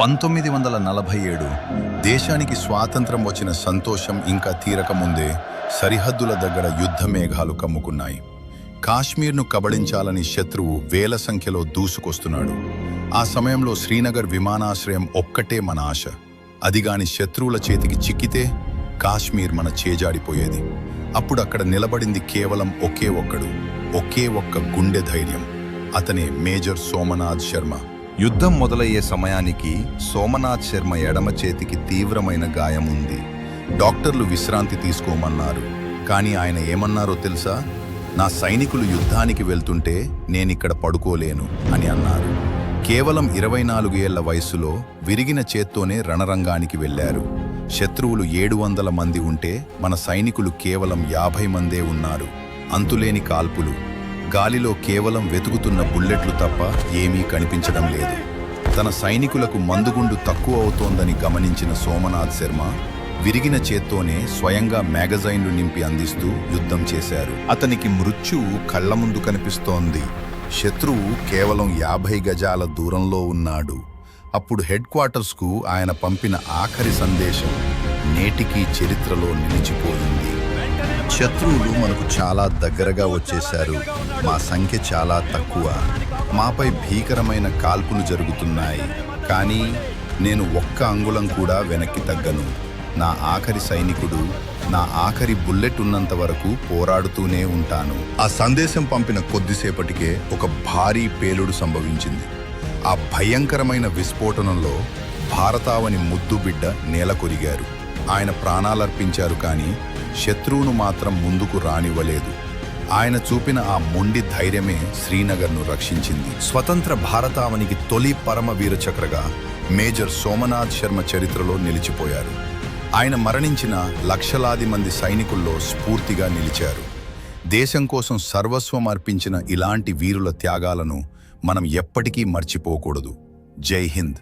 1947 దేశానికి స్వాతంత్రం వచ్చిన సంతోషం ఇంకా తీరకముందే సరిహద్దుల దగ్గర యుద్ధ మేఘాలు కమ్ముకున్నాయి. కాశ్మీర్ను కబళించాలని శత్రువు వేల సంఖ్యలో దూసుకొస్తున్నాడు. ఆ సమయంలో శ్రీనగర్ విమానాశ్రయం ఒక్కటే మన ఆశ. అదిగాని శత్రువుల చేతికి చిక్కితే కాశ్మీర్ మన చేజాడిపోయేది. అప్పుడు అక్కడ నిలబడింది కేవలం ఒకే ఒక్క గుండె ధైర్యం. అతనే మేజర్ సోమనాథ్ శర్మ. యుద్ధం మొదలయ్యే సమయానికి సోమనాథ్ శర్మ ఎడమ చేతికి తీవ్రమైన గాయం ఉంది. డాక్టర్లు విశ్రాంతి తీసుకోమన్నారు. కానీ ఆయన ఏమన్నారో తెలుసా? నా సైనికులు యుద్ధానికి వెళ్తుంటే నేనిక్కడ పడుకోలేను అని అన్నారు. కేవలం 24 ఏళ్ల వయస్సులో విరిగిన చేత్తోనే రణరంగానికి వెళ్లారు. శత్రువులు 700 మంది ఉంటే మన సైనికులు కేవలం 50 మందే ఉన్నారు. అంతులేని కాల్పులు, గాలిలో కేవలం వెతుకుతున్న బుల్లెట్లు తప్ప ఏమీ కనిపించడం లేదు. తన సైనికులకు మందుగుండు తక్కువ అవుతోందని గమనించిన సోమనాథ్ శర్మ విరిగిన చేత్తోనే స్వయంగా మ్యాగజైన్లు నింపి అందిస్తూ యుద్ధం చేశారు. అతనికి మృత్యువు కళ్ల ముందు కనిపిస్తోంది. శత్రువు కేవలం 50 గజాల దూరంలో ఉన్నాడు. అప్పుడు హెడ్ క్వార్టర్స్కు ఆయన పంపిన ఆఖరి సందేశం నేటికీ చరిత్రలో నిలిచిపోయింది. శత్రువులు మనకు చాలా దగ్గరగా వచ్చేశారు. మా సంఖ్య చాలా తక్కువ. మాపై భీకరమైన కాల్పులు జరుగుతున్నాయి. కానీ నేను ఒక్క అంగుళం కూడా వెనక్కి తగ్గను. నా ఆఖరి సైనికుడు, నా ఆఖరి బుల్లెట్ ఉన్నంత వరకు పోరాడుతూనే ఉంటాను. ఆ సందేశం పంపిన కొద్దిసేపటికే ఒక భారీ పేలుడు సంభవించింది. ఆ భయంకరమైన విస్ఫోటనంలో భారతావని ముద్దుబిడ్డ నేల కొరిగారు. ఆయన ప్రాణాలర్పించారు. కానీ శత్రువును మాత్రం ముందుకు రానివ్వలేదు. ఆయన చూపిన ఆ మొండి ధైర్యమే శ్రీనగర్ను రక్షించింది. స్వతంత్ర భారతావనికి తొలి పరమవీర చక్రగా మేజర్ సోమనాథ్ శర్మ చరిత్రలో నిలిచిపోయారు. ఆయన మరణించిన లక్షలాది మంది సైనికుల్లో స్ఫూర్తిగా నిలిచారు. దేశం కోసం సర్వస్వం అర్పించిన ఇలాంటి వీరుల త్యాగాలను మనం ఎప్పటికీ మర్చిపోకూడదు. జై హింద్.